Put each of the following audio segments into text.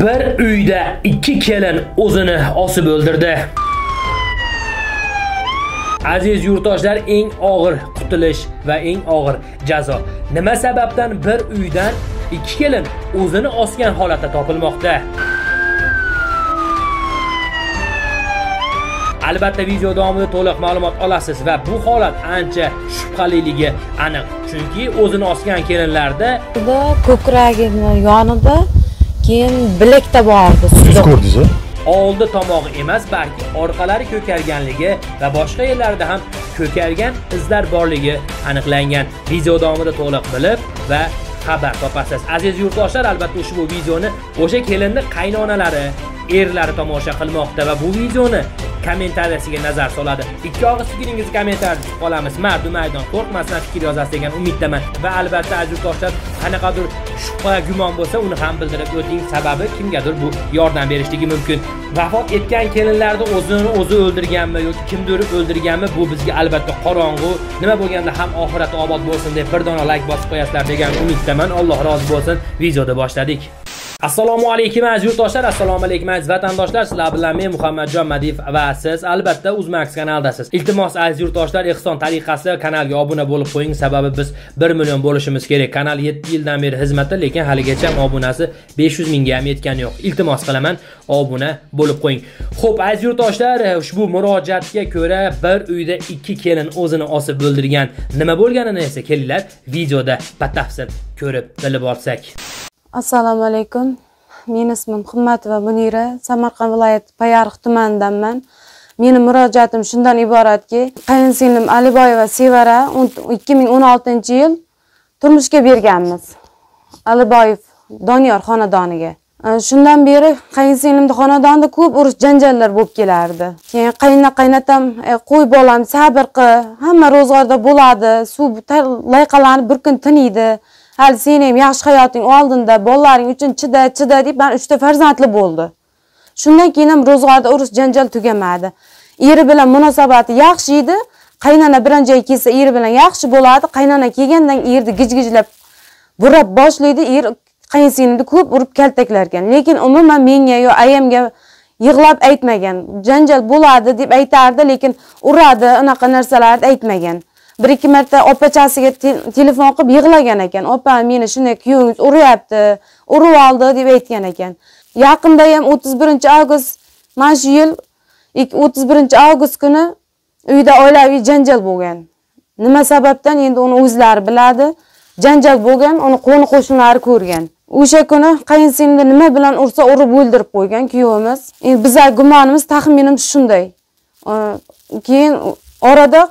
Bir uyda ikki kelin o'zini osib o'ldirdi. Aziz yurtdoshlar, eng og'ir qutulish va eng og'ir jazo. Nima sababdan bir uydan ikki kelin o'zini osgan holatda topilmoqda? Albatta video davomida to'liq ma'lumot olasiz va bu holat ancha shubhaliligi aniq. Chunki o'zini osgan kelinlarda ko'kragini yonida, keyin bilakda bordi. Siz ko'rdingiz-a? Oldi tomog'i emas, balki orqalari ko'karganligi va boshqa yerlarda ham ko'kargan izlar borligi aniqlangan. Video davomida to'liq bilib va xabar topasiz. Aziz yurtdoshlar, albatta ushbu videoni o'sha kelinning qaynonalari, erlari tomosha qilmoqda va bu videoni kommentariyasiga nazar soladi. Ikki og'iz fikringizni kommentariyada qolamiz. Mardu maydon qo'rqmasdan fikr yozasiz degan umiddaman. Va albatta aziz yurtdoshlar, qanaqadir shubha, gumon bo'lsa, uni ham bildirib o'ting. Sababi kimgadir bu yordam berishligi mumkin. Vafot etgan kelinlarni o'zi o'ldirganmi yoki kimdir o'ldirganmi, bu bizga albatta qorong'u. Nima bo'lganda ham oxirati obod bo'lsin deb bir dona like bosib qo'yasizlar degan umiddaman. Alloh rozi bo'lsin. Videoda boshladik. Assalomu alaykum aziz yurtdoshlar, assalomu alaykum aziz vatandoshlar. Sizlar bilan men Muhammadjon Madiyev va siz albatta Uzmax kanaldasiz. Iltimos aziz yurtdoshlar, ehson tariqasida kanalga obuna bo'lib qo'ying, sababi biz 1 million bo'lishimiz kerak. Kanal 7 yildan beri xizmatda, lekin haligacha obunasi 500 mingga ham yetgani yo'q. Iltimos qilaman, obuna bo'lib qo'ying. Xo'p aziz yurtdoshlar, ushbu murojaatga ko'ra bir uyda ikki kelin o'zini osib o'ldirgan. Nima bo'lganini esa kelinglar videoda batafsil ko'rib bilib olsak. Assalomu alaykum. Mening ismim Himmatova Munira, Samarqand viloyati Payariq tumanidanman. Mening murojaatim shundan iboratki, qayinsinglim Aliboyeva Sevara 2016-yil turmushga berganmiz. Aliboyev Doniyor xonadoniga. Shundan beri qayinsinglimning xonadonida ko'p urush janjallar bo'lib kelardi. Keyin qaynatam, qo'y bolam, sabr qil, hamma ro'zg'orda bo'ladi, suv layqalanib bir kun tiniydi. Hali sen ham yaxshi hayoting oldinda, bolalaring uchun chida deb men 3 ta farzandli bo'ldi. Shundan keyin ham ro'zg'orda urush janjal tugamadi. Eri bilan munosabati yaxshi edi. Qaynona biron joyga kelsa eri bilan yaxshi bo'ladi. Qaynona kelgandan erni gijgijlab burab boshlaydi. Er qayinsinglimni ko'p urib kaltaklarkan. Lekin umuman menga yo ayamga yig'lab aytmagan. Janjal bo'ladi deb aytardi, lekin uradi, unaqa narsalarni aytmagan. Bir-ikki marta opachasiga telefon qilib yig'lagan ekan. Opa, meni shunday kuyovingiz uryapti, urib oldi deb aytgan ekan. Yaqinda ham 31-avgust, mana shu yil 31-avgust kuni uyda oilaviy janjal bo'lgan. Nima sababdan endi uni o'zlari biladi. Janjal bo'lgan, uni qo'ni-qo'shnilari ko'rgan. O'sha kuni qayinsinglimni nima bilan ursa urib o'ldirib qo'ygan kuyovimiz. Endi bizlar gumonimiz, taxminimiz shunday. Keyin orada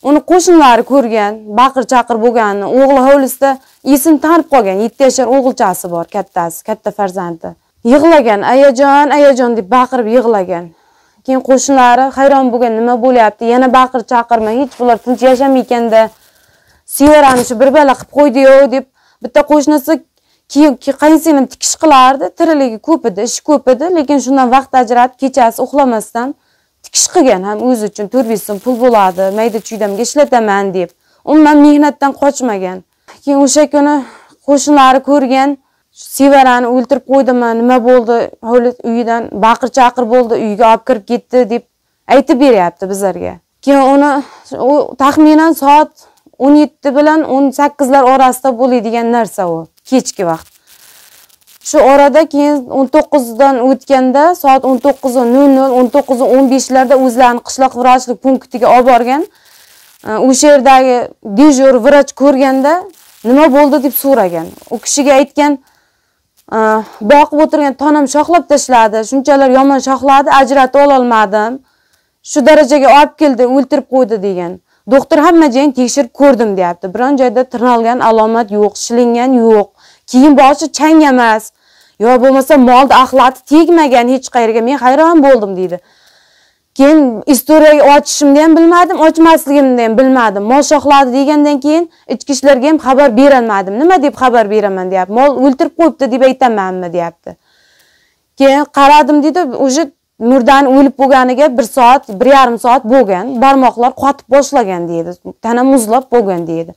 uni qo'shnilari ko'rgan, baqir-chaqir bo'lganini, o'g'li hovlisida esim tanib qolgan. 7 yoshar o'g'ilchasi bor, kattasi, katta farzandi. Yig'lagan, ayajon deb baqirib yig'lagan. Keyin qo'shnilari hayron bo'lgan, nima bo'lyapti? Yana baqir-chaqirma, hech bular tinch yashamayotganda Sevarani shu bir bala qilib qo'ydi-yu deb bitta qo'shnisi qayinsinglim tikish qilardi, tiriligi ko'p edi, ish ko'p edi, lekin shundan vaqt ajratib kechasi uxlamasdan tikish qilgan, ham o'zi uchun 4-5 so'm pul bo'ladi, mayda chuydamga ishlataman deb. Umuman mehnatdan qochmagan. Keyin o'sha kuni qo'shnilari ko'rgan, Sevarani o'ldirib qo'ydimi, nima bo'ldi? Hovli uyidan baqir-chaqir bo'ldi, uyga olib kirib ketdi deb aytib beryapti bizlarga. Keyin uni taxminan soat 17 bilan 18 lar orasida bo'ladigan narsa u, kechki vaqt. Shu orada keyin 19 dan o'tganda soat 19:00, 19:15 larda o'zlarini qishloq vrachlik punktiga olib borgan. O'sha yerdagi dejur vrach ko'rganda nima bo'ldi deb so'ragan. U kishiga aytgan, boqib o'tirgan tonam shoxlab tashladi, shunchalar yomon shoxladi, ajratib ola olmadim. Shu darajaga olib keldi, o'ltirib qo'ydi degan. Doktor hamma joyini tekshirib ko'rdim deyapti. Biron joyda tirnalgan alomat yo'q, shilingan yo'q. Kiyim boshi chang emas. Yo bo'lmasa molda axlati tegmagan hech qayerga. Men hayron bo'ldim deydi. Keyin istoriyaga ochishimni ham bilmadim, ochmasligimni ham bilmadim. Mol shoxladi degandan keyin ichki ishlarga ham xabar berolmadim. Nima deb xabar beraman deyapti. Mol o'ltirib qo'yibdi deb aytamanmi deyapti. Keyin qaradim dedi, o'sha murdani o'lib bo'lganiga 1 soat, 1,5 soat bo'lgan. Barmoqlar qotib boshlagan deydi. Tana muzlab bo'lgan deydi.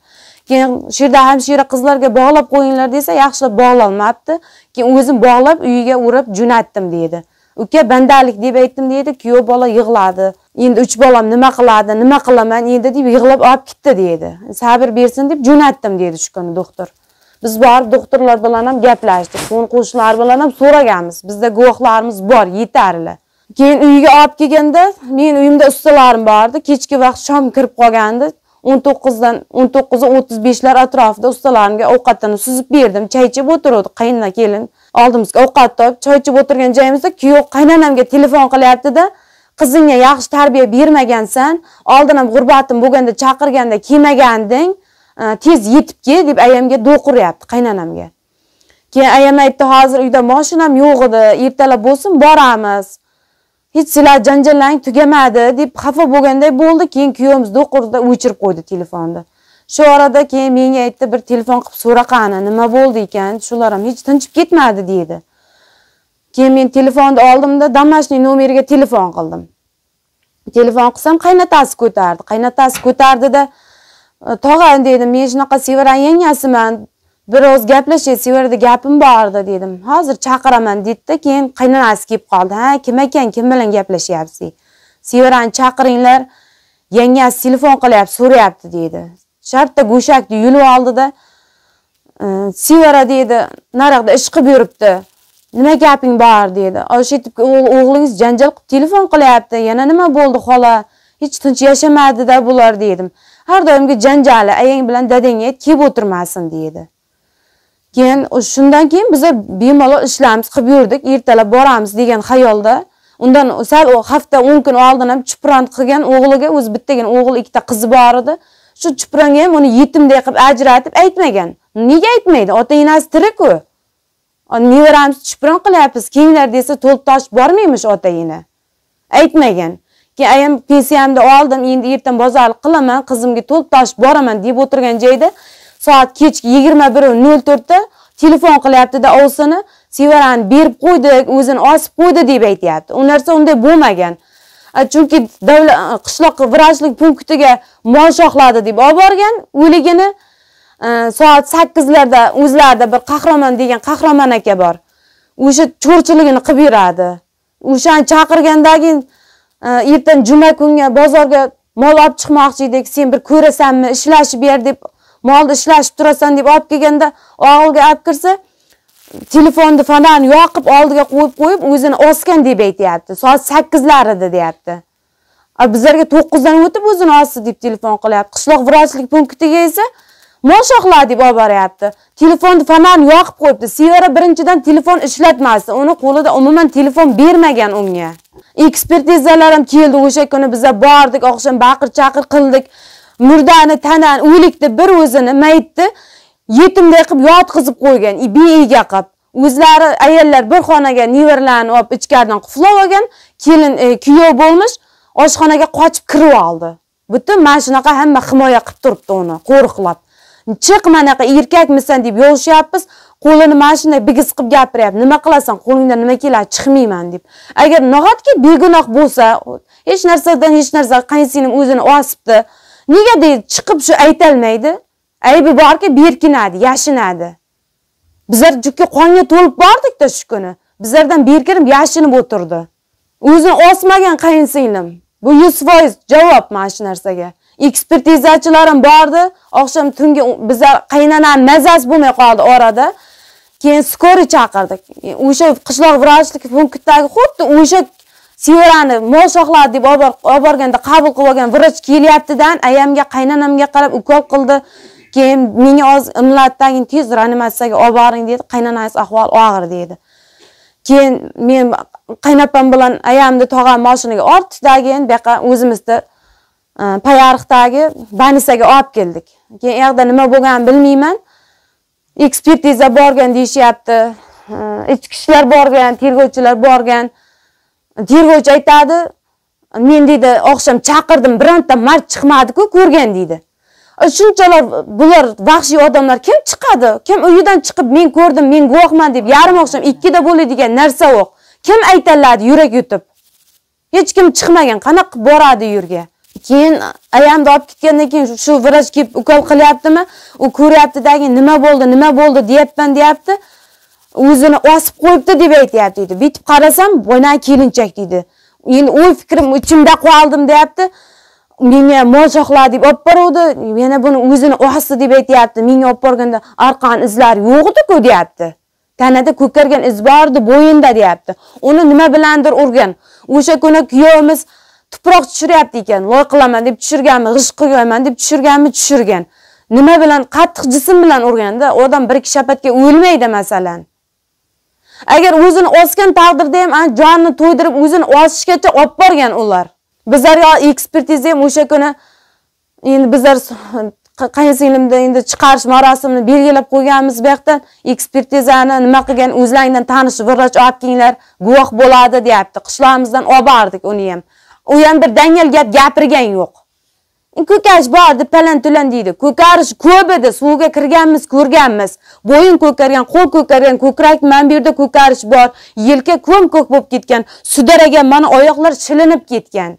Keyin shu yerda hamshira qizlarga bog'lab qo'yinglar desa, yaxshilab bog'lolmabdi. Keyin o'zim bog'lab uyiga urib jo'natdim dedi. Uka bandalik deb aytdim dedi. Kuyov bola yig'ladi. Endi 3 bolam nima qiladi, nima qilaman endi deb yig'lab olib ketdi dedi. Sabr bersin deb jo'natdim dedi shu kuni doktor. Biz borib doktorlar bilan ham gaplashdik. Qo'shnilar bilan ham so'raganmiz. Bizda guvohlarimiz bor, yetarli. Keyin uyiga olib kelganda, men uyimda ustalarim bordi. Kechki vaqt shom kirib qolgandi. 19:35lar atrofida ustalarimga ovqatini suzib berdim. Choy ichib o'tirdik. Qaynona kelin oldimizga ovqat olib, choy ichib o'tirgan joyimizda kuyov qaynonamga telefon qilyapti-da, qizingga yaxshi tarbiya bermagansan, oldin ham g'urbatim bo'lganda chaqirganda kelmaganding, tez yetib kel deb ayamga do'qiryapti qaynonamga. Keyin ayam aytdi, hozir uyda mashinam yo'q edi, ertalab bo'lsin boramiz. Hech sizlar janjallang tugamadi deb xafa bo'lganday bo'ldi. Keyin kuyovimiz do'qirda o'chirib qo'ydi telefonni. Shu orada keyin menga aytdi, bir telefon qilib so'raqani, nima bo'ldi ekan? Shular ham hech tinchib ketmadi dedi. Keyin men telefonni oldimda Damashning nomeriga telefon qildim. Telefon qilsam qaynotasi ko'tardi. Qaynotasi ko'tardi-da, "Tog'a" dedim, "Men shunaqa Sevara yangasiman. Biroz gaplashay, Sevarada gapim bor edi" dedim. "Hozir chaqiraman" dedi. Keyin qaynonasi kelib qoldi. "Ha, kim ekan? Kim bilan gaplashyapsiz? Sevarani chaqiringlar. Yangasi telefon qilyapti, so'rayapti" dedi. Shartta go'shakni yulib oldi-da, "Sevara" dedi, "Naraqda ish qilib yuribdi. Nima gaping bor" dedi. "O'sha yetib o'g'lingiz janjal qilib telefon qilyapti. Yana nima bo'ldi xola? Hech tinch yashamadi-da bular" dedim. "Har doimgi janjali, ayang bilan dadangga kelib o'tirmasin" dedi. Keyin shundan keyin biz bemalol ishlarimiz qilib yurdik, ertalab boramiz degan xayolda. Undan sal hafta 10 kun oldin ham chupran qilgan o'g'liga, o'zi bittagina o'g'il, ikkita qizi bor edi. Shu chupranga ham uni yetimday qilib ajratib aytmagan. Nega aytmaydi? Ota-onasi tirik-ku. Nevaramiz chupran qilyapmiz, kenglar desa to'lib tosh bormaymish ota-ona. Aytmagan. Keyin ayam pensiyamda oldim, endi ertan bozorlik qilaman, qizimga to'lib tosh boraman deb o'tirgan joyda soat kechki 21:04 da telefon qilyapti-da ovsini, "Sevarani berib qo'ydik, o'zini osib qo'ydi" deb aytayapti. U narsa unday bo'lmagan. Chunki davlat qishloq vrachlik punktiga mosh oqladi deb olib borgan, o'ligini soat 8larda o'zlarida bir Qahramon degan Qahramon aka bor. O'sha cho'rchiligini qilib yuradi. O'shani chaqirgandagi ertan juma kunga bozorga mol olib chiqmoqchi edik, "Sen bir ko'rasanmi, ishlashib ber" deb molni ishlashib turasan deb olib kelganda, o'g'ilga olib kirsa, telefonni fonani yoqib oldiga qo'yib o'zini osgan deb aytayapti. Soat 8lar edi deyapti. Bizlarga 9dan o'tib o'zini osdi deb telefon qilyapti. Qishloq vrachlik punktiga esa moshoqlar deb olib boryapti. Telefonni fonani yoqib qo'yibdi. Sevara birinchidan telefon ishlatmasdi. Uni qo'lida umuman telefon bermagan unga. Ekspertizalar ham keldi o'sha kuni, biz bordik, oqshom baqir-chaqir qildik. Murdani, tanan, o'likni bir o'zini maytni yetimday qilib yotqizib qo'ygan, beiga qilib. O'zlari ayollar bir xonaga nevarlarni olib ichkaridan quflab olgan, kelin kuyov bo'lmish, oshxonaga qochib kirib oldi. Butun mana shunaqa hamma himoya qilib turibdi uni, qo'riqlab. "Chiq, manaqa erkakmisan" deb yo'shyapmiz. Qo'lini mana shunday bigiz qilib gapiryapti. "Nima qilasan? Qo'lingdan nima keladi? Chiqmayman" deb. Agar nahotki begunoh bo'lsa, hech narsadan hech narsa qaysining o'zini osibdi, nega deydi chiqib shu aytolmaydi? Aybi borki, berkinadi, yashinadi. Bizlar jukka qonga to'lib bordik-da shu kuni. Bizlardan berkinib yashinib o'tirdi. O'zini osmagan qayinsinglim. Bu 100% javob mana shu narsaga. Ekspertizachilarim bordi. Oqshom tungi bizlar qaynonam mazasi bo'lmay qoldi orada. Keyin skori chaqirdik. O'sha qishloq vrachlik punktidagi xuddi o'sha Sevarani moshoqlar deb olib borganda qabul qilib olgan vrach kelyapti-dan, ayamga, qaynonamga qarab ukol qildi. Keyin menga oz imlatdan tez reanimatsiyaga olib boring dedi. Qaynonasi ahvol og'ir dedi. Keyin men qaynopam bilan ayamni tog'am mashinaga ortdagi, bu yoqqa o'zimizda Payariqdagi banisaga olib keldik. Keyin u yerda nima bo'lganini bilmayman. Ekspertiza borgan deyishyapti. Ichki ishlar borgan, tergovchilar borgan. Tergovchi aytadi, "Men dedi, oqshom chaqirdim, bironta mard chiqmadi-ku, ko'rgan" dedi. Shunchalar bular vahshiy odamlar kim chiqadi? Kim uyidan chiqib "Men ko'rdim, men guvohman" deb yarim oqshom 2da bo'ladigan narsa yo'q. Kim aytalladi yurak yutib? Hech kim chiqmagan, qanaqa boradi yurga? Keyin ayamni olib ketgandan keyin shu vrach kelib ukol qilyaptimi? U ko'ryapti-dagi nima bo'ldi deyapti. O'zini osib qo'yibdi deb aytayapti dedi. Bitib qarasam, bo'ynan kelinchak dedi. Endi o'y fikrim ichimda qoldim deyapti. Menga mo'shoqlar deb olib boruvdi. Yana buni o'zini osdi deb aytayapti. Menga olib borganda arqon izlari yo'q edi-ku deyapti. Tanada ko'kargan iz bor edi bo'yinda deyapti. Uni nima bilandir urgan. O'sha kuni kuyovimiz tuproq tushiryapti ekan. Loy qilaman deb tushirganmi, g'isht qo'yaman deb tushirgan. Nima bilan qattiq jism bilan urganda odam bir ikki shapatga o'lmaydi masalan. Agar o'zini osgan taqdirda ham jonni to'ydirib o'zini osishgacha olib borgan ular. Bizlarga ekspertiza ham o'sha kuni endi bizlar qaynsinglimda endi chiqarish marosimini belgilab qo'yganmiz. Bu yoqdan ekspertizani nima qilgan o'zlaringdan tanish vrach olib kelinglar, guvoh bo'ladi deyapti. Qishlog'imizdan olib bordik uni ham. U ham bir dangal gap gapirgan yo'q. Ko'karish bordi, palan-tulan deydi. Ko'karish ko'p edi, suvga kirganmiz, ko'rganmiz. Bo'yin ko'kargan, qo'l ko'kargan, ko'krak men bu yerda ko'karish bor. Yelka ko'k bo'lib ketgan, sudaragan, mana oyoqlar shilinib ketgan.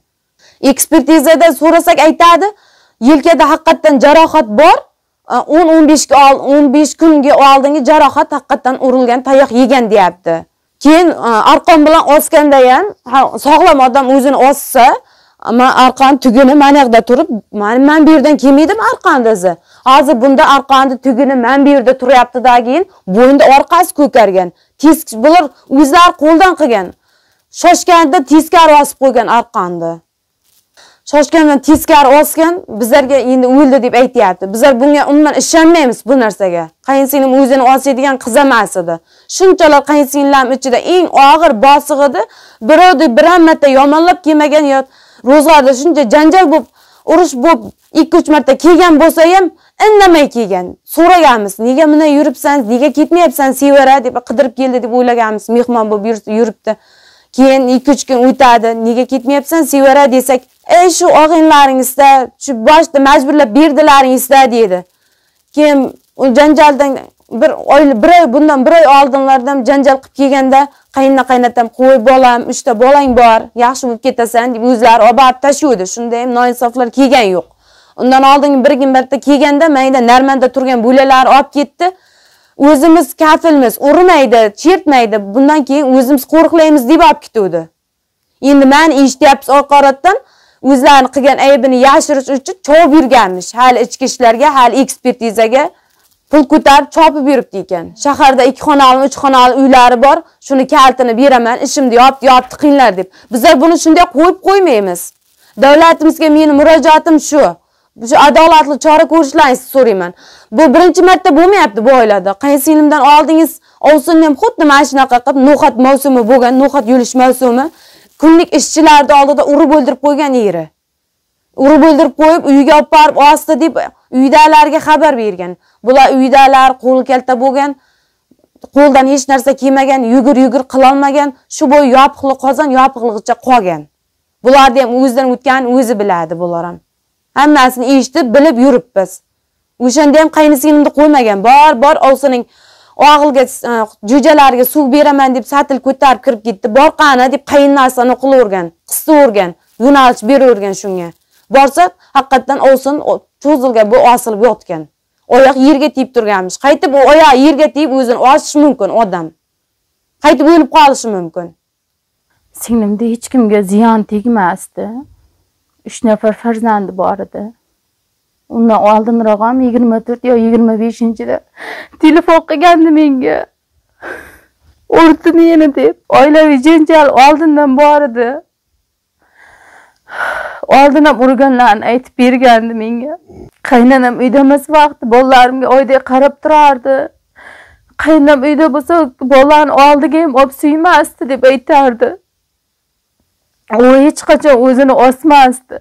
Ekspertizada so'rasak aytadi, yelkada haqiqatan jarohat bor. 10-15 kunga oldingi jarohat haqiqatan urilgan, tayoq yegan deyapti. Keyin arqon bilan osganda ham sog'lom odam o'zini ossa, ama arqon tuguni mana yoqda turib, men bu yerdan kelmaydim arqondizi. Hozir bunda arqonni tuguni men bu yerda turyapti-da keyin bo'yinda orqasi ko'kargan. Bular o'zlari qo'ldan qilgan. Shoshganda teskari osib qo'ygan arqonni. Shoshgandan teskari osgan, bizlarga endi o'ldi deb aytayapti. Bizlar bunga umuman ishonmaymiz bu narsaga. Qaynsinglim o'zini osadigan qiz emas edi. Shunchalar qaynsinglim ichida eng og'ir bosiq edi. Birovni biron marta yomonlab kelmagan yo ro'zg'orda shuncha janjal bo'lib, urush bo'lib 2-3 marta kelgan bo'lsa ham indamay kelgan. So'raganmiz, nega bunday yuribsangiz, nega ketmayapsiz Sevara deb qidirib keldi deb o'ylaganmiz. Mehmon bo'lib yuribdi. Keyin 2-3 kun o'tadi, nega ketmayapsiz Sevara desak, shu og'inlaringizda, shu boshda majburlab berdilaringizda dedi. Keyin u janjaldan bundan bir oy oldinlardan janjal qilib kelganda qaynatam qo'y bolam, 3 ta bolang bor, yaxshi bo'lib ketasan deb o'zlari olib tashiydi. Shunda ham noinsoflar kelgan yo'q. Undan oldingi bir kun marta kelganda mayda narmanda turgan bo'lalar olib ketdi. O'zimiz kafilmiz, urmaydi, chertmaydi. Bundan keyin o'zimiz qo'riqlaymiz deb olib ketdi. Endi men eshityapsiz oqaratdan o'zlarini qilgan aybini yashirish uchun chop yurganmish. Hali ichki ishlarga, hali ekspertizaga pul ko'tarib chopib yuribdi ekan. Shaharda 2 xonali, 3 xonali uylari bor. Shuni kaltini beraman, ishimni yopdi qilinglar deb. Bizlar buni shunday qo'yib qo'ymaymiz. Davlatimizga mening murojaatim shu. Shu adolatli chora ko'rishlaringizni so'rayman. Bu birinchi marta bo'lmayapti bu oilada. Qaynsinglimdan oldingiz ovsinni ham xuddi mana shunaqa qilib no'xat mavsumi bo'lgan, no'xat yulish mavsumi. Kunlik ishchilarni oldida urib o'ldirib qo'ygan yeri. Urib o'ldirib qo'yib, uyiga olib borib osdi deb uydalarga xabar bergan. Bular uydalar qo'l kalta bo'lgan, qo'ldan hech narsa kelmagan, yugur qila olmagan, shu bo'y yopiqli qozon yopiqligicha qolgan. Bularni ham o'zidan o'tgan o'zi biladi bular ham. Hammasini eshitib, bilib yuribmiz. O'shanda ham qaynisinglimni qo'ymagan. Bor ovsining og'ilga jo'jalariga suv beraman deb satil ko'tarib kirib ketdi. Borqani deb qayinnasini qilavergan, qistirgan, yo'nalish beravergan shunga. Borsa, haqiqatan ovsin cho'zilgan, bu osilib yotgan. Oyoq yerga tegib turganmish. Qaytib u oyoq yerga tegib o'zini osishi mumkin odam. Qaytib o'lib qolishi mumkin. Singlimda hech kimga ziyon tegmasdi. 3 nafar farzandi bor edi. Undan oldinroq ham 24 yo 25-da telefon qilgandi menga. Urdi meni deb. Oilaviy janjal oldindan bor edi. Oldin ham urganlarni aytib bergandi menga. Qaynonam uyda emas vaqti bolalarimga oyday qarab turardi. Qaynonam uyda bo'lsa, bolalarni oldiga ham olib suymasdi deb aytardi. U hech qachon o'zini osmasdi.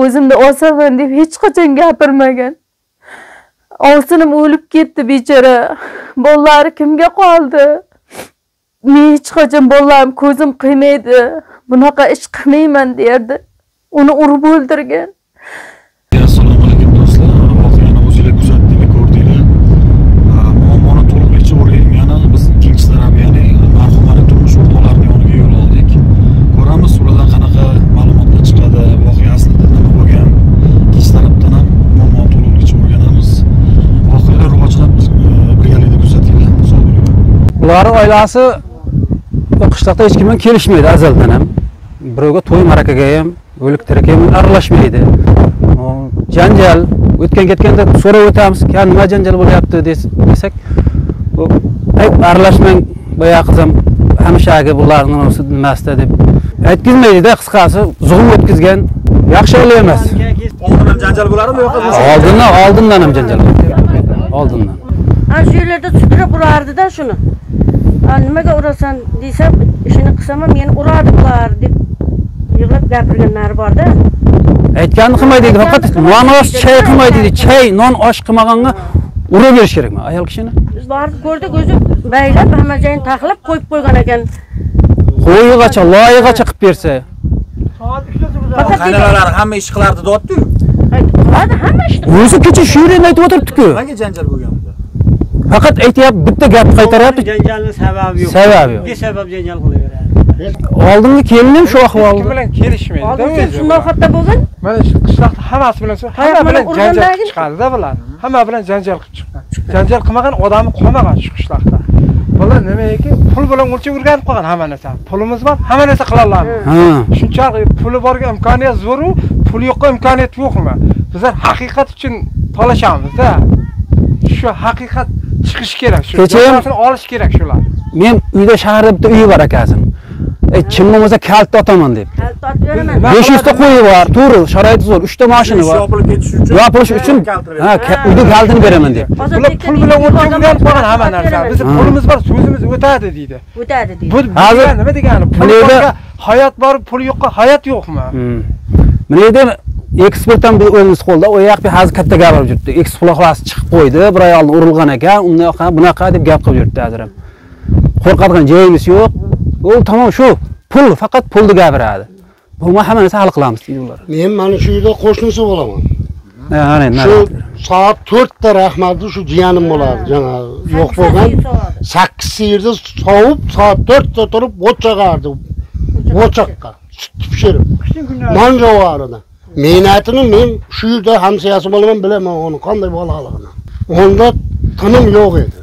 O'zimni osaman deb hech qachon gapirmagan. Ovsinim o'lib ketdi bechora. Bolalari kimga qoldi? Men hech qachon bolalarim ko'zim qiymaydi. Bunaqa ish qilmayman derdi. Uni urib o'ldirgan. Assalomu alaykum do'stlar. Voqeani o'zingizlar kuzatdinglar, ko'rdinglar. Muammoni to'liqligicha o'rgangan biz ikkinchi taraf, ya'ni marhumaning turmush o'rtoqlarining yoniga yo'l oldik. Ko'ramiz ulardan qanaqa ma'lumotlar chiqadi, voqea aslida nima bo'lgan Ular oilasi qishloqda hech kim bilan kelishmaydi azaldan ham. Birovga to'y marakaga ham, o'liktirga ham aralashmaydi. Janjal o'tgan ketganda so'rab o'tamiz, "Kan nima janjal bo'lyapti?" desak, bu aralashmang, boya qizim hamshagi bularning nimasida deb aytgizmaydi-da, qisqasi, zug'um o'tkazgan yaxshi o'yla emas. Oldin ham janjal bo'larmi yo'qmi? Oldindan ham janjal bo'ldi. Oldindan. Shu yerlarda sudrab urardi-da shuni. Nimaga urasan desam, ishini qilsam meni urardi bular deb yig'lab gapirganlar bor-da. Aytganini qilmaydi, faqat non osh, chay qilmaydi, chay, non osh qilmaganga urib berish kerakmi ayol kishini? Biz borib ko'rdik, o'zi baylab hamma joyini taxlab qo'yib qo'ygan ekan. Qo'yigacha, loyigacha qilib bersa. Qaynonalar hamma ish qilardi deyapti-ku. Qiladi hamma ishni. O'zi kecha shu yerda aytib o'tiribdi-ku. Nimaga janjal bo'lgan bunda? Faqat aytayapti, bitta gap qaytaryapti. Janjalning sababi yo'q. Sababi yo'q. Nega sabab janjal qilaveradi? Oldingi kelinim shu ahvolda. Kim bilan kelishmaydi. Oldin shunday holatda bo'lgan. Mana shu qishloqda hammasi bilan hamma bilan janjal qilib chiqadi-da bular. Hamma bilan janjal qilib chiqqan. Janjal qilmagan odamni qolmagan shu qishloqda. Bular nimaiki pul bilan o'lchab o'rganib qolgan hamma narsa. Pulimiz bor, hamma narsa qila olamiz. Shunchalik puli borga imkoniyat zo'ru, pul yo'qqa imkoniyat yo'qmi? Bizlar haqiqat uchun talashamiz-da. Shu haqiqat chiqish kerak, shu narsani olish kerak shular. Men uyda shaharda bitta uyi bor akasim. Kim bo'lmasa kalt otaman deb. Kalt otib beraman. 500 ta qo'yi bor, to'g'ri, sharoiti zo'r, 3 ta mashina bor. Yopilib ketish uchun. Yopish uchun, uyda kaltini beraman deb. Bular pul bilan o'lchab qolgan hamma narsa. Bizning pulimiz bor, so'zimiz o'tadi deydi. O'tadi deydi. Bu nima degani? Pul yo'qqa hayot bor, pul yo'qqa hayot yo'qmi? Mana yerda ekspertdan bir o'yinimiz qo'lda, o yoqda hozir katta gapirib yuribdi. Eksplorasi chiqib qo'ydi, bir ayolni urilgan ekan, unday bunaqa deb gap qilib yuribdi hozir ham. Qo'rqadigan joyimiz yo'q. U tamom shu, pul, faqat pulni gapiradi. Bo'lma hamma narsa hal qilamiz deydi ular. Men mana shu yerda qo'shnisi bo'laman. Shu soat 4 ta rahmatli shu jiyanim bo'ladi, jana yo'q bo'lgan. 8 sirda sovib, soat 4 ta turib o't chaqardi. O'choqqa sut pishirib. Non jovarida. Mehnatini men shu yerda hamsiyasi bo'laman, bilaman uni qanday bo'laligini. Onda tinim yo'q edi.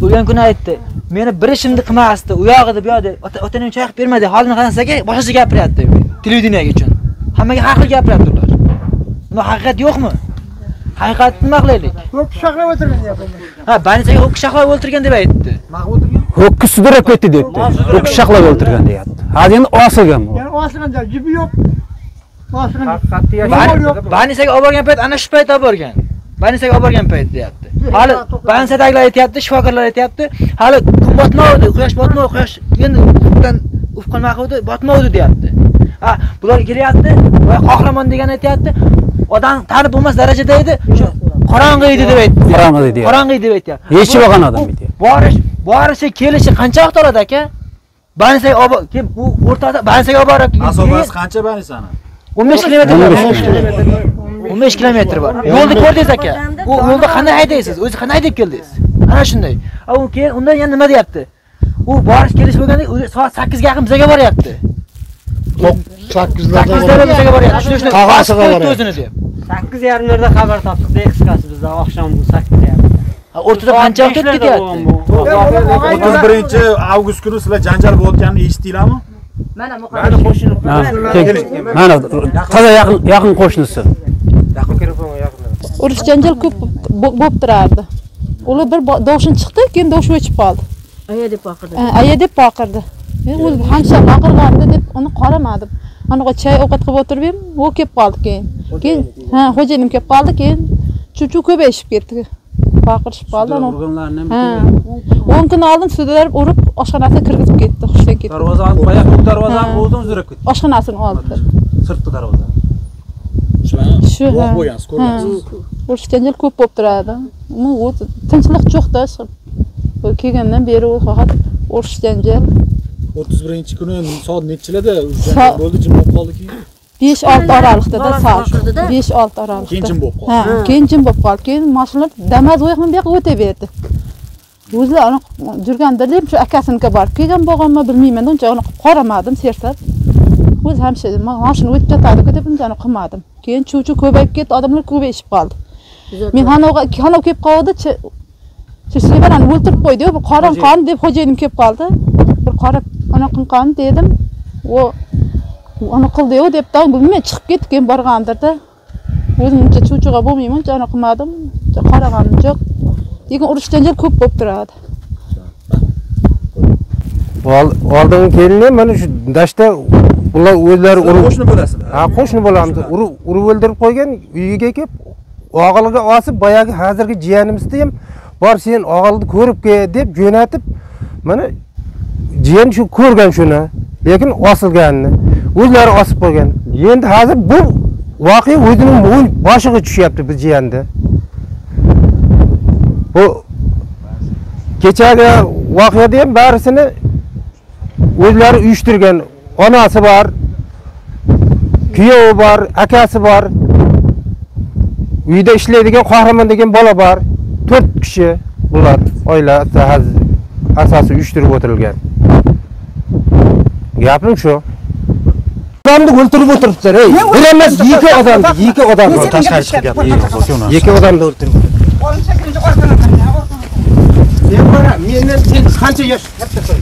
O'tgan kuni aytdi. Meni bir ishimni qilmasdi. U yog'ida bu yoqda otaning choy qilib bermadi. Holini qarasaga boshqacha gapiryapti. Televideniyaga uchun. Hammaga haqli gapiryapti ular. Nima haqiqat yo'qmi? Haqiqatni nima qilaylik? Ho'kiz saqlab o'tirgan deyapti. Ha, banisaga ho'kiz saqlab o'tirgan deb aytdi. Ho'kiz sudrab ketdi debdi. Ho'kiz saqlab o'tirgan deyapti. Hozir endi osilgan bu. Yani osilganda jibi yo'q. Banisaga olib borgan payt ana shu paytda olib borgan. Banisaga olib borgan payt deyapti. Hali banisadagilar aytayapti, shifokorlar aytayapti, hali kun botmovdi, quyosh botmovdi, quyosh endi ufqdan ufqqa nima qildi, botmovdi deyapti. Ha, bular kelyapti, va qahramon degan aytayapti. Odam tanib bo'lmas darajada edi, shu qorong'i edi deb aytdi. Qorong'i edi. Qorong'i edi deb aytdi. Hech bo'lgan odam edi. Borishi kelishi qancha vaqt oladi aka? Banisaga olib, bu o'rtada banisaga olib borib, Asobasi qancha banisani? 15 kilometr bor. 15 kilometr bor. Yo'lni ko'rdingiz aka. U yo'lda qanday haydaysiz? O'zi qanday haydab keldingiz? Ana shunday. U keyin undan yana nima deyapti? U borish kelish bo'lganda soat 8 ga yaqin bizaga boryapti. 8larda bizaga boryapti. Shuni qog'asiga boryapti. o'zini deb. 8:30 xabar topdik, qisqasi bizda oqshom 8:30. O'rtada qancha vaqt o'tib ketyapti? 31-avgust kuni sizlar janjal bo'layotganini eshitdinglarmi? Mana qo'shni. Mana toza yaqin qo'shnisi. Urush janjal ko'p bo'lib turardi. Ular bir dovshin chiqdi, keyin dovsh o'chib qoldi. Aya deb baqirdi. Aya deb baqirdi. Men o'zim hamsa baqirgandi deb uni qaramadim. Anaqa chay ovqat qilib o'tirib, u kelib qoldi keyin. Keyin xo'jayinim kelib qoldi, keyin chuchu ko'payishib ketdi. Baqirishib qoldi. 10 kun oldin sudlar urib, oshxonasiga kirgizib ketdi, hushdan ketdi. Darvozani qo'yib, bu darvozani o'zim uzrib ketdi. Oshxonasini oldi. Sirtqi darvoza. Shu bo'lgansiz, ko'rgansiz. Urush janjal ko'p bo'lib turadi. Uni o'zi tinchlik yo'qda. Kelgandan beri u faqat urush janjal. 31-kuni soat nechilarda janjal bo'ldi, jim bo'lib qoldiki? 5-6 oraliqda soat. 5-6 oraliqda. Keyin jim bo'lib qoldi. Ha, keyin jim bo'lib qoldi. Keyin mashinalar Damas o'yqman bu yoqqa o'taverdi. O'zlar jurganda deb shu akasiniki borib kelgan bo'lganmi bilmayman. Uncha uni qaramadim, sersat. O'z hamshira mashina o'tib ketadi deb unchani qilmadim. Keyin chuchu ko'payib ketdi, odamlar ko'payishib qoldi. Men hanoga kelib qoldi, Shu Sevarani o'ltirib qo'ydi, bu qorin qon deb xo'jayinim kelib qoldi. Bir qarab, ana qon dedim. Onu qildi-yu debdi, bilmay chiqib ketib keyin borgandirda. O'zimcha cho'chiga bo'lmayman, jana qilmadim. Qaraganim yo'q. Lekin urushdan ko'p bo'lib turadi. Oldin kelinlar mana shu dashta ular o'zlari qo'shni bo'lasizlar. Ha, qo'shni bo'lamiz. Urib o'ldirib qo'ygan, uyiga kelib, o'g'liga osib, boyagi hozirgi jiyanimizda ham bor sen o'g'ilni ko'rib kel deb jo'natib, mana jiyan shu ko'rgan shuni, lekin osilganini o'zlari osib qo'ygan. Endi hozir bu voqea o'zining boshiga tushyapti biz jiyanda. Bu kechagi voqeada ham barisini o'zlari uyushtirgan. Onasi bor, kuyovi bor, akasi bor. Uyda ishlaydigan Qahramon degan bola bor. 4 kishi bular oila asosi uyushtirib o'tirilgan. Gapim shu. Odamni o'ldirib o'tiribdilar, ey. Bir emas, ikki odam tashqari chiqib gapirdi. Ikki odamni o'ldirib. Sen qara, mendan sen qancha yosh kattasan?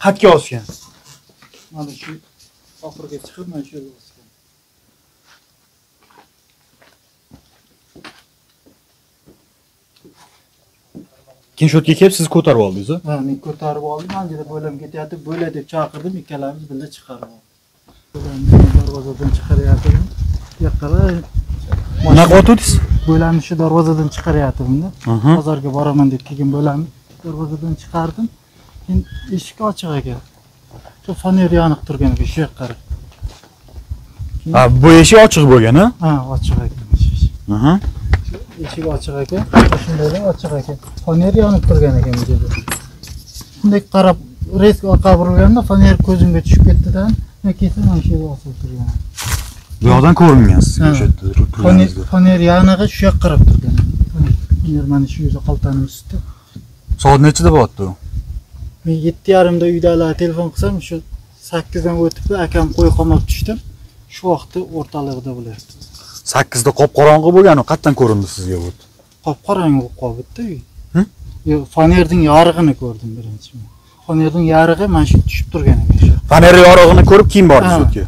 Xatga osgan. Mana shu oxirga chiqib mana shu yerga osgan. Keyin shu yerga kelib siz ko'tarib oldingiz? Ha, men ko'tarib oldim. Anjada bo'lam ketyapti, bo'la deb chaqirdim, ikkalamiz birga chiqarib oldik. Bo'lamni darvozadan chiqaryaptim. Yo'qlar. Mana o'tdingiz? Bo'lamni shu darvozadan chiqaryaptimda. Bozorga boraman deb kelgan bo'lamni darvozadan chiqardim. Keyin eshik ochiq ekan. Shu foner yoniq turgan ekan, shu yoqqa qarab. Ha, bu eshik ochiq bo'lgan, ha? Ha, ochiq ekan eshik. Eshik ochiq ekan, shunday ochiq ekan. Foner yonib turgan ekan bu yerda. Shunday qarab, resk orqaga burilganda foner ko'zimga tushib ketdi-da, men keyin mana shu yerga osilib turgan. Bu yoqdan ko'ringansiz o'sha yerda. Foner yonig'i shu yoqqa qarab turgan. Foner mana shu yerda qaltaning ustida. Soat nechida bo'pti? Men 7:30da uydalar telefon qilsam, shu 8 dan o'tib, akam qo'y qolmoq tushdim. Shu vaqtda o'rtalig'ida bo'lyapti. 8 da qop-qorong'i bo'lgani qayerdan ko'rindi sizga bu? Qop-qorong'i bo'lib qolibdi. Yo'q, fonerning yorig'ini ko'rdim birinchi. Fonerning yorig'i mana shu tushib turgan ekan shu. Foner yorig'ini ko'rib keyin bordingiz o'tga.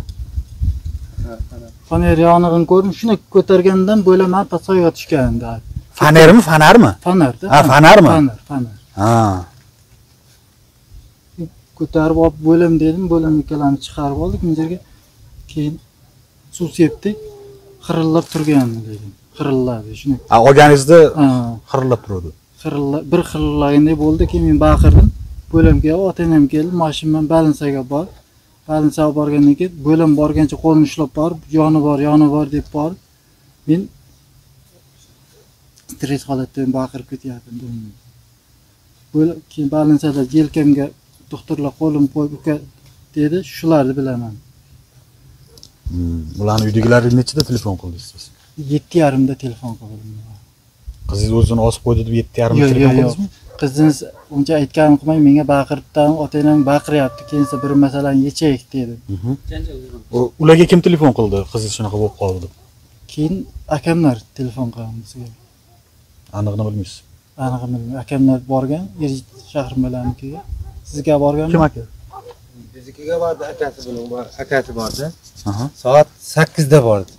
Foner yorig'ini ko'rdim, shuni ko'targandan bo'laman pasoyga tushganda. Fonermi, fonarmi? Fonarda. Ha, fonarmi? Fonar. Ha. Ko'tarib olib bo'lim dedim, bo'lim ikkalani chiqarib oldik, bu yerga keyin suv sepdik, xirillab turganini dedim. Xirilladi shuni. Ha, olganingizda xirillab turadi. Bir xirillaganday bo'ldi, keyin men baqirdim. Bo'limga ota-onam keldi, mashinam balansaga bor. Balansaga borgandan keyin bo'lim borgancha qo'lini ushlab borib, yoni bor deb borib, men stres holatda baqirib ketyaptim. Bo'lim keyin balansada yelkamga doktorlar qo'lim qo'yib uka dedi, shularni bilaman. Ularning uydagilarga nechida telefon qildingiz siz? 7:30da telefon qildim. Qizingiz o'zini osib qo'ydi deb 7:30da telefon qildingizmi? Qizingiz uncha aytganim qilmay, menga baqiribdan, ota-onam baqiryapti, keyinsa bir masalani yechaylik dedi. Ularga kim telefon qildi? Qizingiz shunaqa bo'lib qoldi deb. Keyin akamlar telefon qilgan bizga. Aniqni bilmaysiz. Aniqni bilmayman. Akamlar borgan, Shahrimlarnikiga. Sizga borganmi? Kim aka? Biznikiga bordi, akasi bordi. Soat 8 da bordi.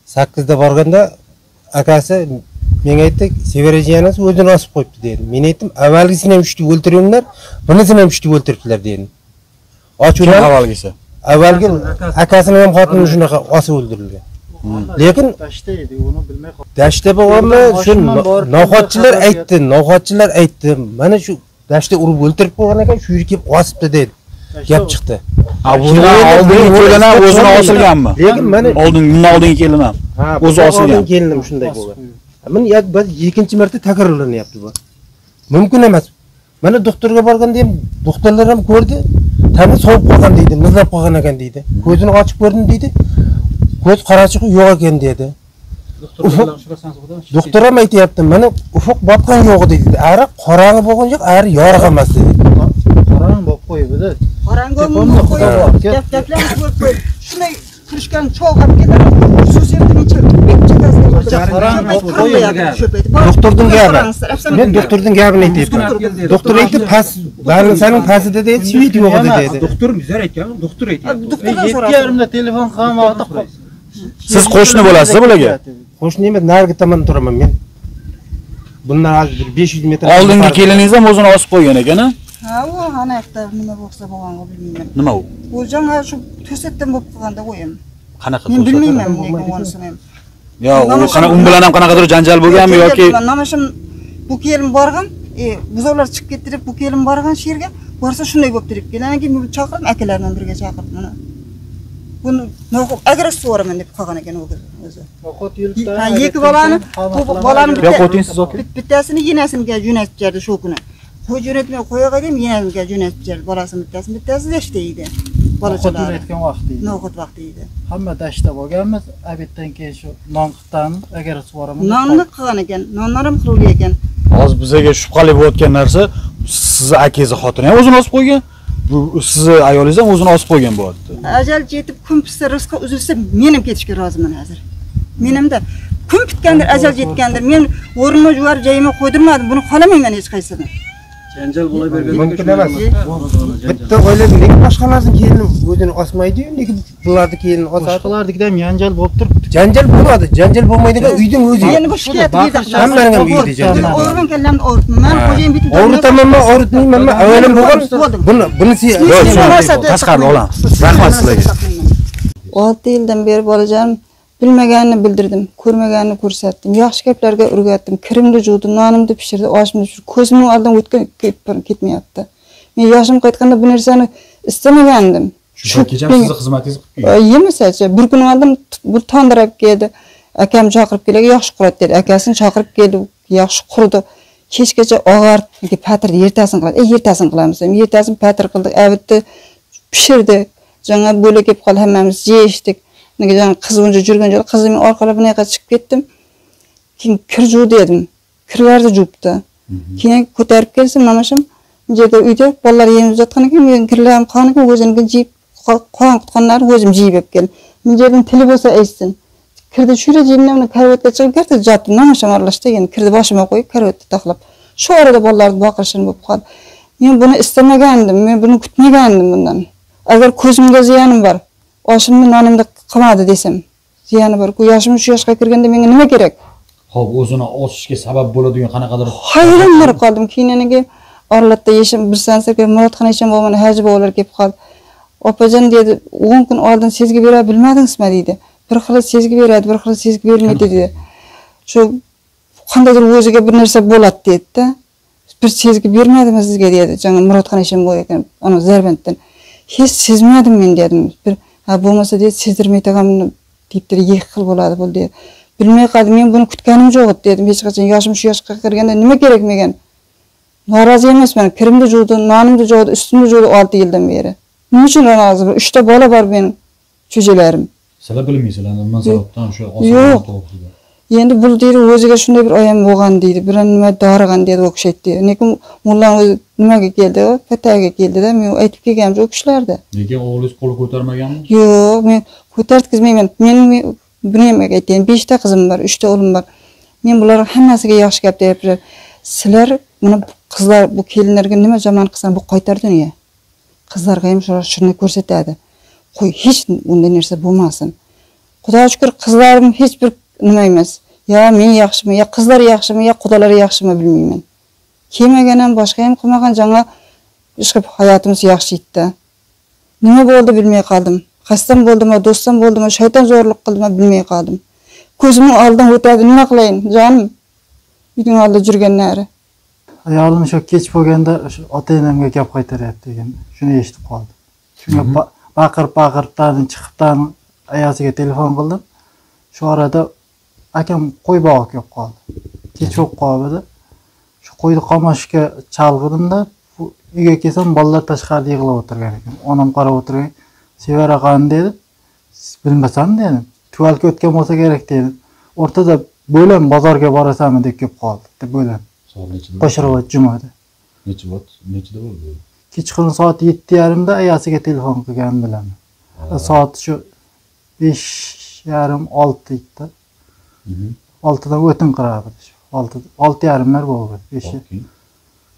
8 da borganda akasi menga aytdi, Sevarajiyanasi o'zini osib qo'yibdi dedi. Men aytdim, avvalgisini ham uchta o'ltiringlar, bunisini ham uchta o'ltiribdilar dedim. Ochurlar avvalgisi. Avvalgi akasini ham xotinini shunaqa osib o'ldirilgan. Lekin dashta edi, uni bilmay qoldim. Dashta bo'lganmi? Shu noxatchilar aytdi. Mana shu dashta urib o'ltirib qo'ygan ekan, shu yerga kelib osibdi dedi. Gap chiqdi. Bundan oldingi kelin ham o'zini osilganmi? Lekin mana bundan oldingi kelin ham o'zi osilgan. Kelinim shunday bo'lgan. Mana ikkinchi marta takrorlanyapti bu. Mumkin emas. Mana doktorga borganda ham doktorlar ham ko'rdi. Tani sovib qolgan deydi, nizlab qolgan ekan deydi. Ko'zini ochib ko'rdim deydi. Ko'z qarachig'i yo'q ekan dedi. Doktor ham aytayapti, mana ufuq botgan yo'q deydi. Ari qorong'i bo'lgan yo'q, ari yorug' emas dedi. Qorong'i bo'lib qo'yibdi. Qorong'i bo'lib qo'yib, gaplarni ko'rib qo'yib. Shunday kirishgan cho'g'ab ketadi. Shu yerda necha doktorning gapi. Men doktorning gapini aytayapman. Doktor aytdi, pas, больницаning pasida dedi, svit yo'q edi dedi. Doktor bizlar aytgan, doktor aytgan. 7:30da telefon qilgan vaqtda Siz qo'shni bo'lasiz bularga? Qo'shni emas, narigi tomonda turaman men. Bundan hozir 500 metr. Oldingi keliningiz ham o'zini osib qo'ygan ekan-a? Ha, u ana yoqda nima bo'lsa bo'lganini bilmayman. Nima u? U jonga shu to'satdan bo'lib qolganda qo'yim. Qanaqa Men bilmayman lekin unisini ham. Yo, u bilan ham qanaqadir janjal bo'lganmi yoki namashim bu kelin borgan, buzoqlar chiqib ketdi deb bu kelin borgan sherga borsa shunday bo'lib turib kelgan keyin bu chaqirib akalardan birga chaqirib mana. Buni agressivman deb qolgan ekan o'zi. Ovqat yuribdi. Ha, ikki bolani bittasini yenasiga jo'natib berdi shu kuni. Qo'y jo'natmay qo'yaga dem yenasiga jo'natib berdi. Bolasini bittasi ishlaydi. Bolachalar aytgan vaqti. No'g'at vaqti edi. Hamma dashta bo'lganmiz. Abitdan keyin shu non qitani agar suvoraman. Nonni qilgan ekan, nonlar ham qiluvli ekan. hozir bizga shubhali bo'layotgan narsa sizni akangizni xotini ham o'zini osib qo'ygan. Bu sizni ayolingiz ham o'zini osib qo'ygan bo'lyapti. Ajal yetib kun pishsa, rizqi uzilsa, men ham ketishga roziman hozir. Menimda kun bitgandir, ajal yetgandir. Men o'rnimga juvar joyimga qo'ydirmadim. Buni xohlamayman hech qaysini. Janjal bo'lavergan. Mumkin emas. Bitta o'yladim, nega boshqalarning kelini o'zini osmaydi-yu, nega bularni kelini osadi? Boshqalarnikidan janjal bo'lib turibdi. Janjal bo'ladi, janjal bo'lmaydigan uyning o'zi. Endi bu shikoyat deydi. Hammaning ham uyida janjal. O'g'lim kellamni o'rtman, xo'jayin bitib. O'rtamanmi, o'rtmaymanmi? Avalim bo'lgan. Bunisi tashqarida olamiz. Rahmat sizlarga. 6 yildan beri bolajonim bilmaganini bildirdim, ko'rmaganini ko'rsatdim. Yaxshi gaplarga o'rgatdim. Kirimni juvdim, nonimni pishirdi, oshimni pishirdi. Ko'zimning oldidan o'tgan ketmayapti. Men yoshim qaytganda bu narsani istamagandim. Shu kecha sizni xizmatingiz qilib yemasachi, bir kun oldin bu tondirab keldi. Akam chaqirib keldi, yaxshi quradi dedi. Akasini chaqirib keldi, yaxshi qurdi. Kechgacha og'ardi, patirni ertasini qiladi. Ertasini qilamiz. Ertasini patir qildik, avitni pishirdi. Жаңа bo'lib kelib qol hammamiz yeyishdik. Nega жаңа qiz buncha yurgan joy, qizim orqalab bunaqa chiqib ketdim. Keyin kir juv dedim. Kirlarni juvibdi. Keyin ko'tarib kelsam, namashim bu yerda uyda bolalar yeyib yotgan ekan, men kirlarim qon ekan, o'zimga jiyib qon qutqanlarni o'zim jiyib olib keldim. Men yerdan tili bo'lsa aytsin. Kirdi shu yerda jiyimdan karvatga chiqib ketdi, jotdim, namashim aralashdi, endi kirdi boshimga qo'yib karvatda taxlab. Shu orada bolalarni boqishim bo'lib qoldi. Men buni istamagandim, men buni kutmagandim bundan. Agar ko'zimga ziyonim bor, oshimni nonimni qilmadi desam, ziyoni bor. Ku yoshim shu yoshga kirganda menga nima kerak? Xo'p, o'zini osishga sabab bo'ladigan qanaqadir hayron bo'lib qoldim. Keyiniga oralatda yeshim bir sansirga Murodxon ishim bo'lmani haji bolalar kelib qoldi. Opajon dedi, 10 kun oldin sezgi bera bilmadingizmi dedi. Bir xil sezgi beradi, bir xil sezgi bermaydi dedi. Shu qandaydir o'ziga bir narsa bo'ladi dedi-da. Bir sezgi bermadimmi sizga dedi. Жаңа Murodxon ishim bo'lar ekan, ana Zerbentdan. Hech sezmadim men dedim. Bir ha bo'lmasa dedi, sezdirmay tagamni deyiptir, ikki xil bo'ladi bu dedi. Bilmay qoldim, men buni kutganim yo'q dedim. Hech qachon yoshim shu yoshga kirganda nima kerak menga? Norozi emasman. Kirimni juvdi, nonimni juvdi, ustimni juvdi 6 yildan beri. Nima uchun norozi? 3 ta bola bor mening cho'jalarim. Sizlar bilmaysizlar, nima sababdan shu osonlik to'g'risida. Endi bu deydi, o'ziga shunday bir oyam bo'lgan deydi. Bir nima dorigan dedi o'xshaydi. Lekin mullan o'zi nimaga keldi? Fataga keldi-da, men aytib kelganim yo'q ishlarda. Nega o'g'lingiz qo'l ko'tarmaganmi? Yo'q, men ko'tartkizmayman. Men buni ham aytayin, 5 ta qizim bor, 3 ta o'g'lim bor. Men bular hammasiga yaxshi gap deyapman. Sizlar buni qizlar bu kelinlarga nima jamon qilsan bu qaytar dunyo. Qizlarga ham shuni ko'rsatadi. Qo'y, hech unday narsa bo'lmasin. Xudoga shukr, qizlarim hech bir nima emas. Ya men yaxshimi, ya qizlar yaxshimi, ya xudolar yaxshimi bilmayman. Kelmagan ham boshqa ham qilmagan жаңа ishqib hayotimiz yaxshi etdi. Nima bo'ldi bilmay qoldim. Xastam bo'ldimi, do'stim bo'ldimi, shayton zo'rlik qildimi bilmay qoldim. Ko'zimning oldidan o'tadi, nima qilayin, jonim? Uyning oldida yurganlari. Ayolim shu kech bo'lganda ota-onamga gap qaytaryapti degan. Shuni eshitib qoldim. Shunga baqirib chiqibdan ayasiga telefon qildim. Shu orada akam qo'y bog'i kelib qoldi. Kech bo'lib qoldi. Shu qo'yni qamashga chalg'idimda, uyga kelsam bolalar tashqarida yig'lab o'tirgan ekan. Onam qarab o'tirgan. Sevara qani dedi. Bilmasam dedim. Tuvalga o'tgan bo'lsa kerak dedi. O'rtada bo'lam bozorga borasanmi deb kelib qoldi. Deb bo'lam. Soat nechida? Qo'shirovat jumada. Nechida bo'ldi? Kechqurun soat 7:30 da ayasiga telefon qilgan bilaman. Soat shu 5,5-6 edi. 6dan o'tin qiradi. 6,5lar bo'ldi. 5.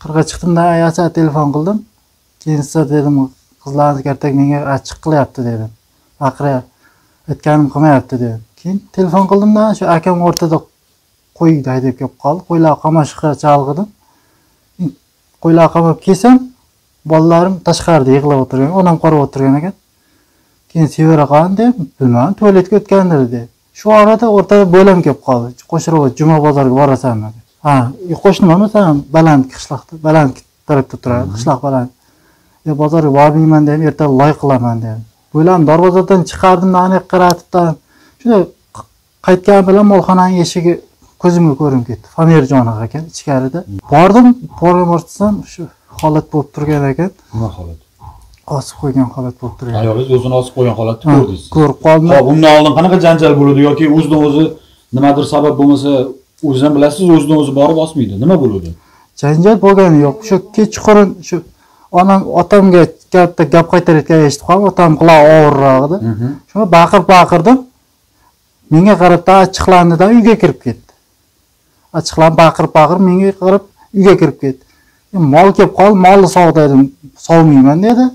40ga chiqdimda ayacha telefon qildim. Keyin siz dedim qizlarning ertak menga achchiq qilyapti dedim. Baqirib aytganim qilmayapti dedim. Keyin telefon qildimda shu akam o'rtada qo'y haydab kelib qoldi. Qo'ylar qamashqa chalg'idim. Qo'ylar qamab kelsam, bolalarim tashqarida yig'lab o'tirgan, onam qarab o'tirgan ekan. Keyin sevara qoldi deb, bilmadim, tualetga o'tgandir dedi. Shu orada o'rtada bo'lam kelib qoldi. Qo'shirova juma bozoriga borasanmi dedi. Ha, qo'shnim emasam, baland qishloqda, baland tarafda turadi, qishloq baland. Bozorga bormayman deb, erta loy qilaman dedi. Bo'lam darvozadan chiqardim, meni qaratibdan. Shunda qaytgan bilan molxonaning eshigi ko'zimga ko'rinib ketdi. Famerjon ekan ichkarida. Bordim, borsam shu holat bo'lib turgan ekan. Nima holat? Osib qo'ygan holat bo'lib turgan. Ayolingiz o'zini osib qo'ygan holatni ko'rdingiz. Ko'rib qoldim. Xo'p, undan oldin qanaqa janjal bo'ladi yoki o'zidan o'zi nimadir sabab bo'lmasa, o'zingizdan bilasiz, o'zidan o'zi borib osmaydi. Nima bo'ladi? Janjal bo'lgani yo'q. Shu kechqurun shu otamga gap qaytarayotgan eshitib qoldim. Otam qulog'i og'irroq edi. Shuni baqirdim. Menga qarab achchiqlandidan uyga kirib ketdi. Achchiqlanib baqirib menga qarab uyga kirib ketdi. Mol kelib qoldi, molni sog' dedim, sog'mayman dedi.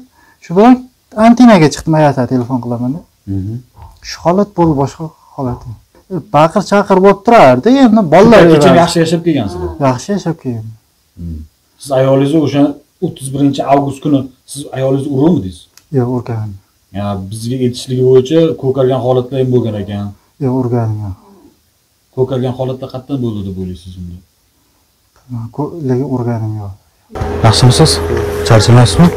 Shu bilan antinaga chiqdim, ayata telefon qilaman deb. Shu holat bo'ldi, boshqa holat. Baqir-chaqir bo'lib turardi, endi bolalar kecha yaxshi yashab kelgansiz. Yaxshi yashab kelgan. Siz ayolingizni o'sha 31-avgust kuni siz ayolingizni uruvdingiz? Yo'q, urganim. Ya bizga aytishligi bo'yicha ko'kargan holatlar ham bo'lgan ekan. Yo'q, urganim yo'q. Ko'kargan holatda qatdan bo'ldi deb o'ylaysiz unda? Lekin urganim yo'q. Yaxshimisiz? Charchamaysizmi?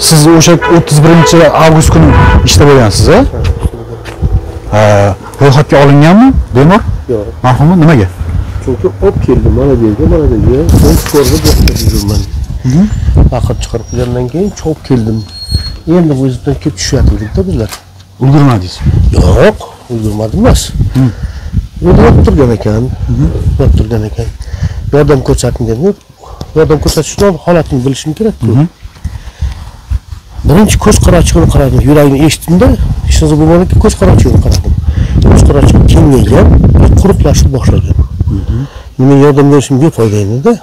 Siz o'sha 31-avgust kuni ishda bo'lgansiz-a? Ro'yxatga olinganmi? Bemor? Yo'q. Marhumni nimaga? Chunki olib keldim, mana bu yerga, mana bu yerga. Men ko'rib boqdim. Vaqt chiqarib qo'ygandan keyin chop keldim. Endi o'zimdan kelib tushyapti-da bizlar. Ulgurmadingiz? Yo'q, ulgurmadim emas. O'ylab turgan ekan, Yordam ko'rsating dedim. Yordam ko'rsatish uchun holatini bilishim kerak-ku. Birinchi ko'z qarachig'ini qaradim, yuragini eshitdim-da, hech narsa bo'lmagan, ko'z qarachig'ini qaradim. Ko'z qarachig'i kengaygan, quruqlashib boshlagan. Nima yordam berishim befoyda edi-da.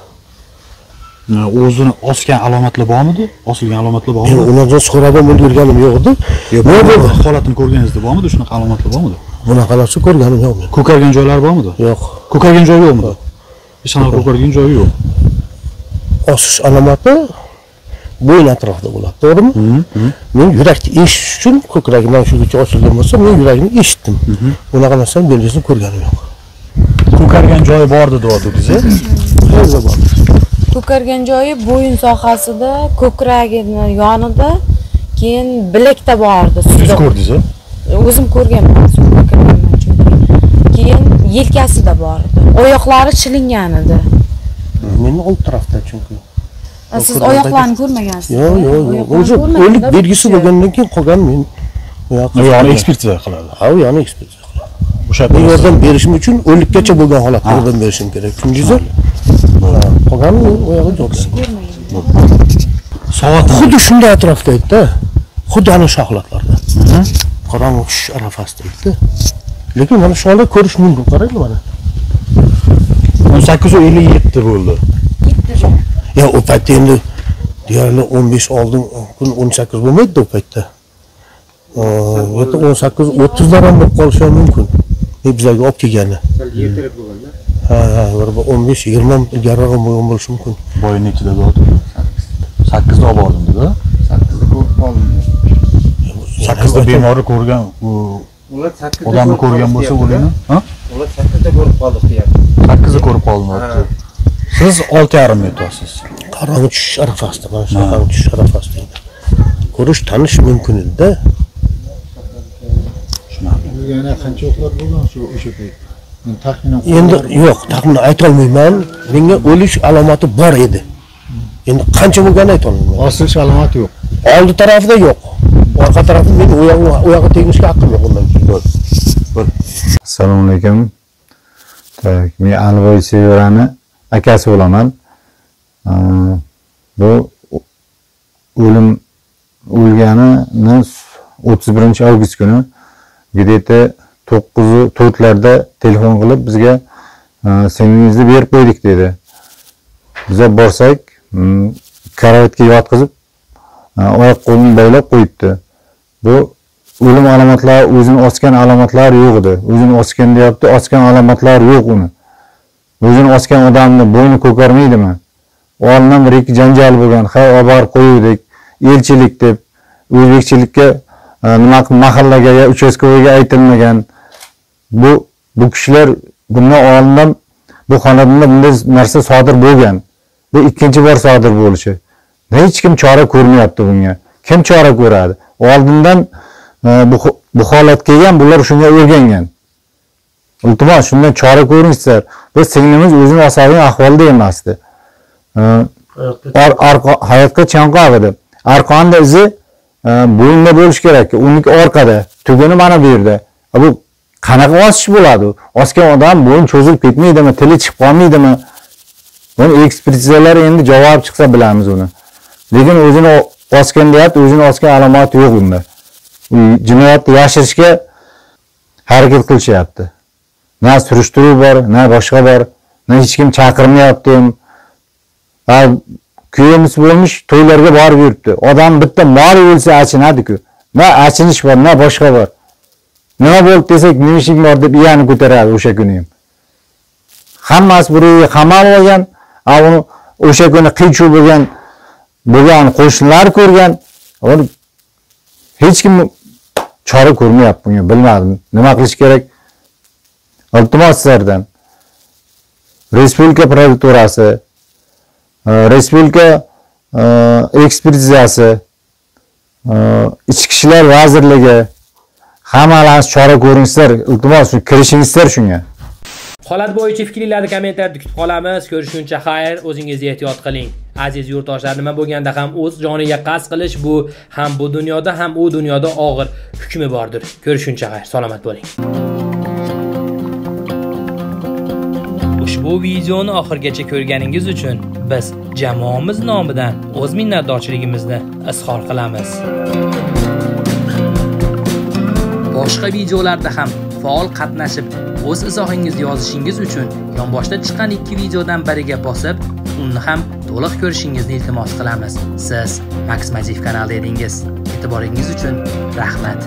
O'zini osgan alomatlar bormidi? Osilgan alomatlar bormidi? Yo'q, ulardan so'radim, ulgurganim yo'q edi. Yo'q, holatini ko'rganingizda bormidi? Shunaqa alomatlar bormidi? Bunaqa narsa ko'rganim yo'q men. Ko'kargan joylari bormidi? Yo'q. Ko'kargan joyi yo'qmi? Hech qanaqa ko'kargan joyi yo'q. Osish alomati bo'yin atrofida bo'ladi, to'g'rimi? Men yurakni eshitish uchun ko'kragimdan shugacha osilgan bo'lsa, men yuragimni eshitdim. Bunaqa narsani belgisini ko'rganim yo'q. Ko'kargan joyi bor dedingiz-a? Qayerda bor? Ko'kargan joyi bo'yin sohasida, ko'kragini yonida, keyin bilakda bordi. Siz ko'rdingiz-a? O'zim ko'rganman, chunki keyin yelkasida bor edi. Oyoqlari chilingan edi. Meni old tarafda chunki. Siz oyoqlarni ko'rmagansiz? Yo'q. O'zi o'lik belgisi bo'lgandan keyin qolgan men yoni ekspertiza qiladi. Ha, yoni ekspertiza qiladi. O'sha yordam berishim uchun o'likkacha bo'lgan holatda yordam berishim kerak. Tushundingizmi? Qolgan oyog'i yo'q. Soat xuddi shunday atrofda edi-da. Xuddi ana shu holatlarda. Qorong'i tush arafasida edi. Lekin mana shu holda ko'rish mumkin. Qarang mana. 18:57 bo'ldi. Ya o paytda endi deyarli 15 oldin kun 18 bo'lmaydi o paytda. 18:30lar ham bo'lib qolishi mumkin. Bizlarga olib kelgani. Ertaroq bo'lganda. Ha, 15-20 ilgariroq bo'lgan bo'lishi mumkin. Boyni ichida bo'ldi. 8da olib bordim dedi. 8da ko'rib qoldim. 8da bemorni ko'rgan, ular 8da odamni ko'rgan bo'lsa o'lini, ha? Ular 8da ko'rib qoldik deyapti. 8da ko'rib qoldim. Siz 6,5 aytasiz. Qorong'i tush arafasida, mana shu qorong'i tush arafasida. Ko'rish, tanish mumkin edi-da. Yana qancha o'qlar bo'lgan shu o'sha paytda? Men taxminan endi yo'q, taxminan ayta olmayman. Menga o'lish alomati bor edi. Endi qancha bo'lganini ayta olmayman. Osilish alomati yo'q. Oldi tarafida yo'q. Orqa tarafida men oyog'i tegishga haqqim yo'q undan keyin. Assalomu alaykum. Men Alvoy Severani akasi bo'laman. Bu o'lganini 31-avgust kuni где-то 9:04larda telefon qilib bizga singlingizni berib qo'ydik dedi. Biza borsak, karavotga yotqizib, oyoq qo'lini boylab qo'yibdi. Bu o'lim alomatlari, o'zini osgan alomatlari yo'q edi. O'zini osgan deyapti, osgan alomatlari yo'q uni. O'zini osgan odamni bo'yni ko'karmaydimi? Olimdan bir ikki janjal bo'lgan, hay obar qo'yuvdik, elchilik deb o'zbekchilikka nima mahallaga ya uchastkovaga aytilmagan. Bu kishilar bundan oldin bu xonadonda bunday narsa sodir bo'lgan. Bu ikkinchi bor sodir bo'lishi. Hech kim chora ko'rmayapti bunga. Kim chora ko'radi? Oldindan bu holat kelgan, bular shunga o'rgangan. Iltimos, shundan chora ko'ringizlar. Biz singlimiz o'zini osadigan ahvolda emasdi. Hayotga chanqoq edi. Arqonda izi bo'yinda bo'lish kerak. Uniki orqada, tuguni mana bu yerda. Bu qanaqa osish bo'ladi? Osgan odam bo'yin cho'zilib ketmaydimi, tili chiqib qolmaydimi? Buni ekspertizalar endi javob chiqsa bilamiz uni. Lekin o'zini osgan deyapti, o'zini osgan alomati yo'q unda. Jinoyatni yashirishga harakat qilishyapti. Na surishtiruv bor, na boshqa bor, na hech kim chaqirmayapti. Kuyimiz bo'lmish, to'ylarga borib yuribdi. Odam bitta mori o'lsa achinadi-ku. Na achinish bor, na boshqa bor. Nima bo'ldi desak, nima ishing bor deb iyani ko'taradi o'sha kuni ham. Hammasi birovga qamal olgan, o'sha kuni qiyshuv bo'lgan qo'shnilar ko'rgan. Hech kim chora ko'rmayapti bunga, bilmadim. Nima qilish kerak? Iltimos sizlardan Respublika prokuraturasi, Respublika ekspertizasi, Ichki ishlar vazirligi hammalari chora ko'ringizlar, iltimos kirishingizlar shunga. Holat bo'yicha fikrlarni kommentarda kutib qolamiz. Ko'rishguncha xayr, o'zingizni ehtiyot qiling. Aziz yurtdoshlar, nima bo'lganda ham o'z joniga qasd qilish bu ham bu dunyoda ham u dunyoda og'ir hukmi bordir. Ko'rishguncha xayr, salomat bo'ling. Ushbu videoni oxirgacha ko'rganingiz uchun biz jamoamiz nomidan o'z minnatdorchiligimizni izhor qilamiz. Boshqa videolarda ham faol qatnashib, o'z izohingizni yozishingiz uchun yonboshda chiqqan ikki videodan biriga bosib, uni ham to'liq ko'rishingizni iltimos qilamiz. Siz Max Majiv kanalida edingiz. E'tiboringiz uchun rahmat.